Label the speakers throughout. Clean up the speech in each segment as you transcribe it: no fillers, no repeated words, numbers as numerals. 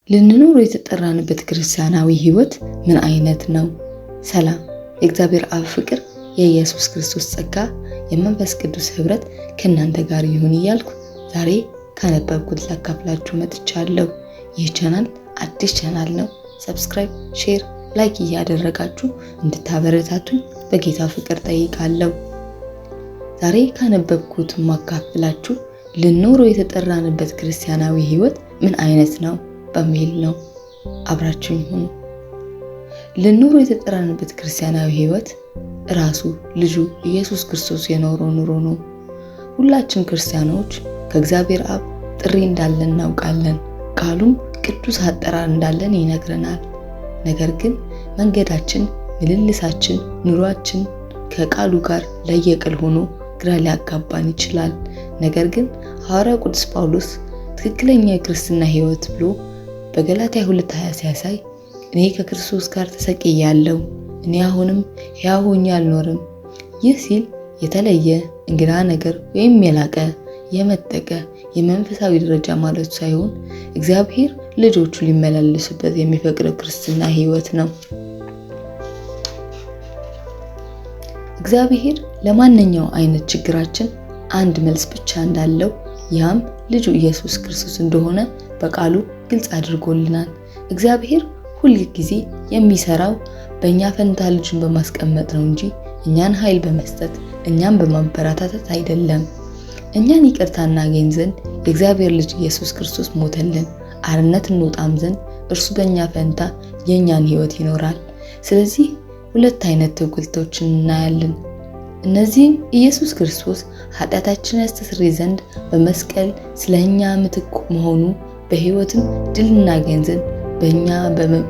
Speaker 1: ልንኖር የተጠራንበት ክርስቲያናዊ ህይወት ምን አይነት ነው? ሰላም፣ የእግዚአብሔር አብ ፍቅር፣ የኢየሱስ ክርስቶስ ጸጋ፣ የመንፈስ ቅዱስ ህብረት ከእናንተ ጋር ይሁን እያልኩ ዛሬ ካነበብኩት ላካፍላችሁ መጥቻለሁ። ይህ ቻናል አዲስ ቻናል ነው። ሰብስክራይብ፣ ሼር፣ ላይክ እያደረጋችሁ እንድታበረታቱኝ በጌታ ፍቅር ጠይቃለሁ። ዛሬ ካነበብኩት ማካፍላችሁ ልንኖር የተጠራንበት ክርስቲያናዊ ህይወት ምን አይነት ነው በሚል ነው። አብራችሁኝ ሁኑ። ልንኖር የተጠራንበት ክርስቲያናዊ ህይወት ራሱ ልጁ ኢየሱስ ክርስቶስ የኖረው ኑሮ ነው። ሁላችን ክርስቲያኖች ከእግዚአብሔር አብ ጥሪ እንዳለን እናውቃለን። ቃሉም ቅዱስ አጠራር እንዳለን ይነግረናል። ነገር ግን መንገዳችን፣ ምልልሳችን፣ ኑሯችን ከቃሉ ጋር ለየቅል ሆኖ ግራ ሊያጋባን ይችላል። ነገር ግን ሐዋርያው ቅዱስ ጳውሎስ ትክክለኛ የክርስትና ህይወት ብሎ በገላትያ 2:20 ሲያሳይ እኔ ከክርስቶስ ጋር ተሰቅያለሁ፣ እኔ አሁንም ሕያው ሆኜ አልኖርም። ይህ ሲል የተለየ እንግዳ ነገር ወይም የላቀ የመጠቀ የመንፈሳዊ ደረጃ ማለት ሳይሆን እግዚአብሔር ልጆቹ ሊመላለሱበት የሚፈቅደው ክርስትና ህይወት ነው። እግዚአብሔር ለማንኛው አይነት ችግራችን አንድ መልስ ብቻ እንዳለው ያም ልጁ ኢየሱስ ክርስቶስ እንደሆነ በቃሉ ግልጽ አድርጎልናል። እግዚአብሔር ሁሉ ጊዜ የሚሰራው በእኛ ፈንታ ልጁን በማስቀመጥ ነው እንጂ እኛን ኃይል በመስጠት እኛን በማበረታታት አይደለም። እኛን ይቅርታ እናገኝ ዘንድ የእግዚአብሔር ልጅ ኢየሱስ ክርስቶስ ሞተልን፣ አርነት እንወጣም ዘንድ እርሱ በእኛ ፈንታ የእኛን ህይወት ይኖራል። ስለዚህ ሁለት አይነት ትውልቶችን እናያለን። እነዚህም ኢየሱስ ክርስቶስ ኃጢአታችንን ያስተሰርይ ዘንድ በመስቀል ስለኛ ምትክ መሆኑ፣ በህይወትም ድል እናገኝ ዘንድ በእኛ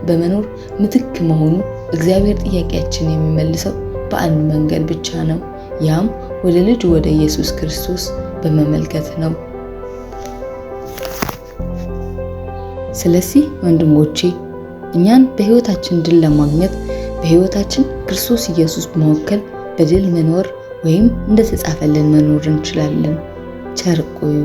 Speaker 1: በመኖር ምትክ መሆኑ። እግዚአብሔር ጥያቄያችንን የሚመልሰው በአንድ መንገድ ብቻ ነው። ያም ወደ ልጁ ወደ ኢየሱስ ክርስቶስ በመመልከት ነው። ስለዚህ ወንድሞቼ እኛን በህይወታችን ድል ለማግኘት በህይወታችን ክርስቶስ ኢየሱስ በመወከል በድል መኖር ወይም እንደተጻፈልን መኖር እንችላለን። ቸር ቆዩ።